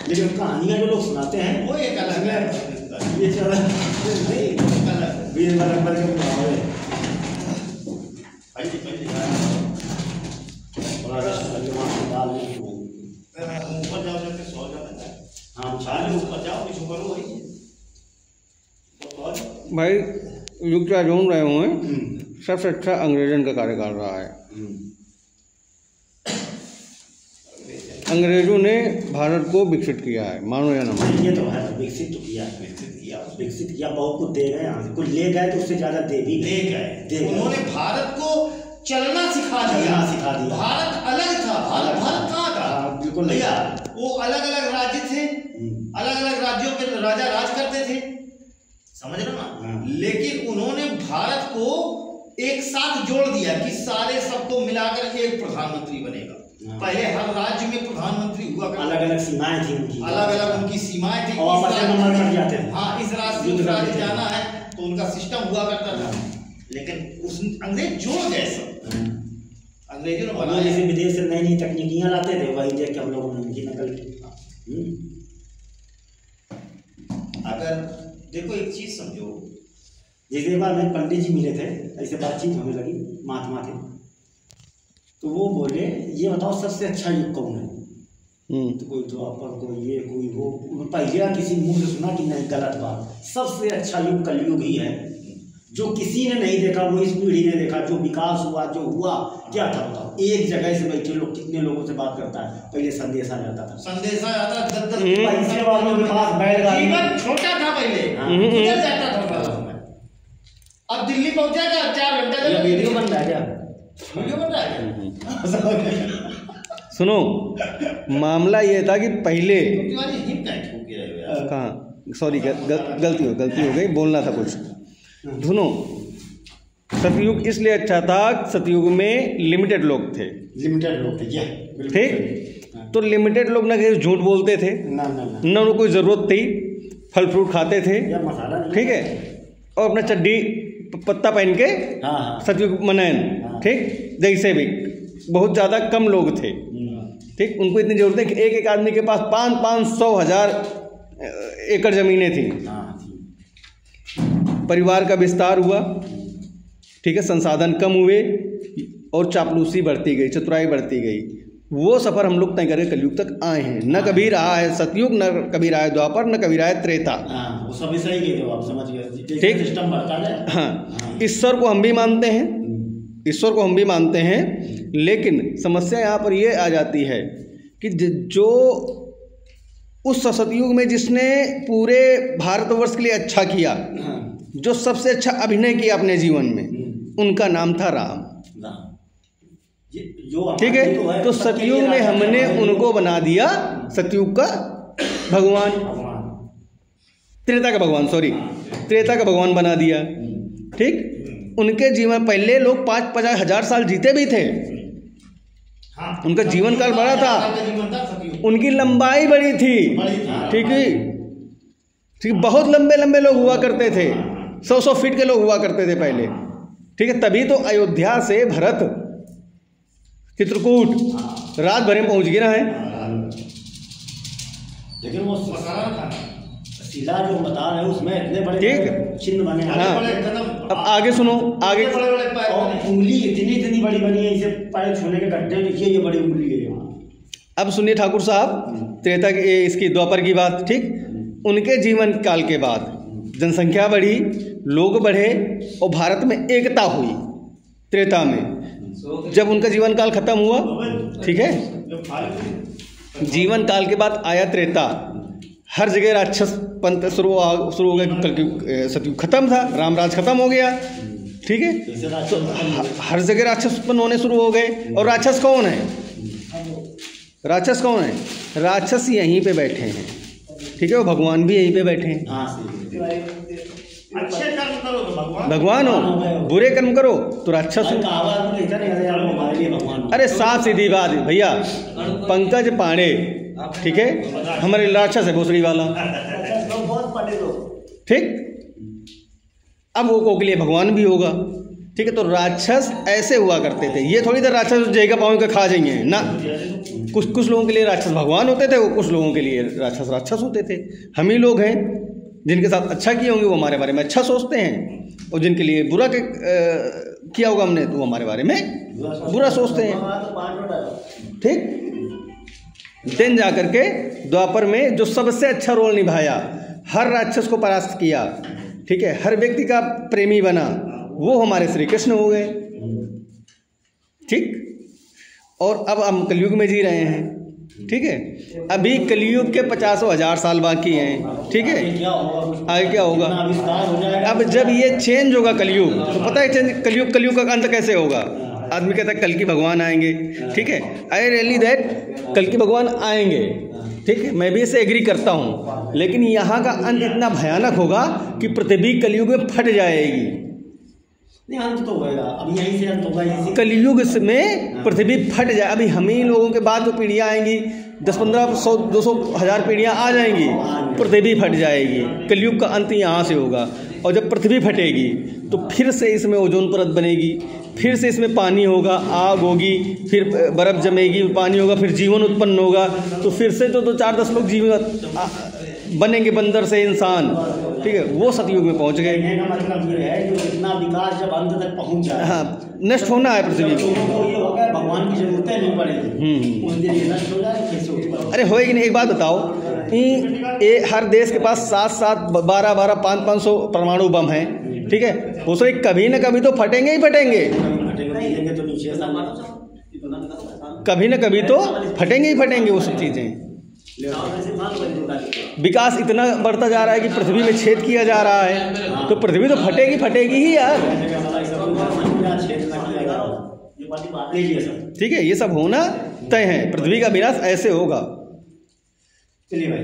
लेकिन कहानियाँ जो लोग सुनाते हैं वो एक अलग है। ये चला नहीं अलग वीर नंबर के मुकाबले ऊपर जाओ जाके 100 जाता है। हाँ चार ऊपर जाओ कुछ ऊपर हो वही भाई युग क्या ढूंढ रहे हुए सबसे अच्छा अंग्रेजन का कार्यकाल रहा है। अंग्रेजों ने भारत को विकसित किया है, मानो या ना मानो। ये तो है, विकसित तो किया, विकसित किया, बहुत कुछ दे गए, यहाँ से कुछ ले गए तो उससे ज्यादा दे भी ले गए। उन्होंने भारत को चलना सिखा दिया। भारत अलग था, भारत कहाँ था? बिल्कुल भैया वो अलग अलग राज्य थे, अलग अलग राज्यों के राजा राज करते थे, समझ रहे हो ना। लेकिन उन्होंने भारत को एक साथ जोड़ दिया कि सारे सबको मिलाकर एक प्रधानमंत्री बनेगा। पहले हर राज्य में प्रधानमंत्री हुआ करता, अलग अलग सीमाएं थी उनकी, अलग अलग उनकी सीमाएं थी। हाँ, इस राज्य से राज्य जाना है तो उनका सिस्टम हुआ करता था। लेकिन उस अंग्रेज जोड़ गए सब, अंग्रेजों ने बनाया। जैसे विदेश से नई नई तकनीकियां लाते थे, वही देख के हम लोगों ने उनकी नकल की। अगर देखो एक चीज समझो, जैसे एक बार में पंडित जी मिले थे, ऐसे बातचीत होने लगी, महात्मा थे, तो वो बोले ये बताओ सबसे अच्छा युग कौन है? तो कोई द्वापर, कोई ये, कोई वो, पहले किसी मुंह से सुना कि नहीं, गलत बात। सबसे अच्छा युग कलयुग ही है, जो किसी ने नहीं देखा, वो इस पीढ़ी ने देखा। जो विकास हुआ, जो हुआ, क्या था बताओ? एक जगह से बैठे लोग कितने लोगों से बात करता है। पहले संदेशा जाता था, संदेशा आता 10-10 पैसे वालों के पास बैठगाड़ी, जीवन छोटा था पहले, इधर जाता था बड़ा समय। अब दिल्ली पहुंचेगा 4 घंटे का। वीडियो बन रहा है क्या? वीडियो बन रहा है। सुनो, मामला ये था कि पहले कहाँ, सॉरी गलती हो गई, बोलना था कुछ। सुनो, सतयुग इसलिए अच्छा था, सतयुग में लिमिटेड लोग थे, ठीक। तो लिमिटेड लोग ना कहीं झूठ बोलते थे, ना उनको कोई ज़रूरत थी, फल फ्रूट खाते थे, ठीक है, और अपना चड्डी पत्ता पहन के सतयुग मनाएं, ठीक। जैसे भी बहुत ज़्यादा कम लोग थे, ठीक। उनको इतनी ज़रूरत है कि एक एक आदमी के पास 500-1,000 एकड़ ज़मीनें थी। परिवार का विस्तार हुआ, ठीक है, संसाधन कम हुए और चापलूसी बढ़ती गई, चतुराई बढ़ती गई। वो सफ़र हम लोग तय करके कलयुग तक आए हैं। न कभी रहा है सतयुग, न कभी रहा है द्वापर, न कभी रहा है त्रेता। वो सब सही कह रहे हो आप, समझ गए, ठीक। सिस्टम बढ़ता है। हाँ, ईश्वर को हम भी मानते हैं, ईश्वर को हम भी मानते हैं, लेकिन समस्या यहाँ पर ये आ जाती है कि जो उस सतयुग में जिसने पूरे भारतवर्ष के लिए अच्छा किया, जो सबसे अच्छा अभिनय किया अपने जीवन में, उनका नाम था राम, ठीक है। तो सतयुग में हमने उनको बना दिया सतयुग का भगवान, त्रेता का भगवान, सॉरी, त्रेता का भगवान बना दिया, ठीक। उनके जीवन, पहले लोग 5-50 हजार साल जीते भी थे, उनका जीवन काल बड़ा था, उनकी लंबाई बड़ी थी, ठीक है, ठीक। बहुत लंबे लंबे लोग हुआ करते थे, 100-100 फीट के लोग हुआ करते थे पहले, ठीक है। तभी तो अयोध्या से भरत चित्रकूट रात भर में पहुंच गया है। लेकिन वो शिला जो बता रहे हैं उसमें इतने बड़े चिन्ह बने। हाँ, अब आगे सुनो, आगे उंगली इतनी बड़ी बनी है, इसे पैर छूने के गड्ढे में ये बड़ी उंगली है। अब सुनिए ठाकुर साहब, त्रेता की, इसकी द्वापर की बात, ठीक। उनके जीवन काल के बाद जनसंख्या बढ़ी, लोग बढ़े और भारत में एकता हुई। त्रेता में जब उनका जीवन काल खत्म हुआ, ठीक है, जीवन काल के बाद आया त्रेता। हर जगह राक्षस पंथ शुरू हो गए, सतयुग खत्म था, रामराज खत्म हो गया, ठीक है। तो हर जगह राक्षस उत्पन्न होने शुरू हो गए। और राक्षस कौन है? राक्षस कौन है? राक्षस यहीं पे बैठे हैं, ठीक है, वो भगवान भी यहीं पे बैठे हैं। अच्छे कर्म करो तो भगवान हो, बुरे कर्म करो तो राक्षस हो। अरे साफ सीधी बात है भैया, पंकज पांडे, ठीक है, हमारे राक्षस है भोसड़ी वाला, ठीक। अब वो के लिए भगवान भी होगा, ठीक है। तो राक्षस ऐसे हुआ करते थे, ये थोड़ी देर राक्षस जगह पाँव के खा जाएंगे ना, कुछ कुछ लोगों के लिए राक्षस भगवान होते थे, वो कुछ लोगों के लिए राक्षस होते थे। हम ही लोग हैं जिनके साथ अच्छा किए होंगे वो हमारे बारे में अच्छा सोचते हैं, और जिनके लिए बुरा किया होगा हमने तो वो हमारे बारे में बुरा सोचते हैं। ठीक। दिन जा करके द्वापर में जो सबसे अच्छा रोल निभाया, हर राक्षस को परास्त किया, ठीक है, हर व्यक्ति का प्रेमी बना, वो हमारे श्री कृष्ण हो गए। ठीक। और अब हम कलयुग में जी रहे हैं। ठीक है, अभी कलयुग के 50,000 साल बाकी हैं। ठीक है, आगे क्या होगा? अब जब ये चेंज होगा कलयुग, तो पता है चेंज कलयुग का अंत कैसे होगा? आदमी कहता है कल की भगवान आएंगे। ठीक है, आई रियली दैट कल की भगवान आएंगे। ठीक है, मैं भी इसे एग्री करता हूँ, लेकिन यहाँ का अंत इतना भयानक होगा कि पृथ्वी कलयुग में फट जाएगी। नहीं, अंत तो होगा, अब यहीं से अंत होगा। कलयुग में पृथ्वी फट जाए। अभी हम ही लोगों के बाद जो पीढ़ियाँ आएंगी, 10, 15, 100, 200, 1000 पीढ़ियाँ आ जाएंगी, पृथ्वी फट जाएगी। कलयुग का अंत यहाँ से होगा। और जब पृथ्वी फटेगी तो फिर से इसमें ओजोन परत बनेगी, फिर से इसमें पानी होगा, आग होगी, फिर बर्फ़ जमेगी, पानी होगा, फिर जीवन उत्पन्न होगा। तो फिर से तो 4-10 लोग जीवन बनेंगे, बंदर से इंसान। ठीक है, वो सतयुग में पहुंच गए। मतलब ये है कि इतना विकास जब अंत तक पहुंच जाए, हाँ, नष्ट होना है पृथ्वी को, ये होगा भगवान की जरूरतें नहीं पड़ेगी, उस दिन ये नष्ट हो जाए, फिर से उत्पन्न। अरे होएगी नहीं। एक बात बताओ, हर देश के पास 7-7, 12-12, 500 परमाणु बम हैं। ठीक है, वो तो कभी न कभी तो फटेंगे ही फटेंगे, कभी न कभी तो फटेंगे ही फटेंगे वो सब चीज़ें। विकास इतना बढ़ता जा रहा है कि पृथ्वी में छेद किया जा रहा है, तो पृथ्वी तो फटेगी ही यार। ठीक है, ये सब होना तय है, पृथ्वी का विनाश ऐसे होगा। चलिए भाई।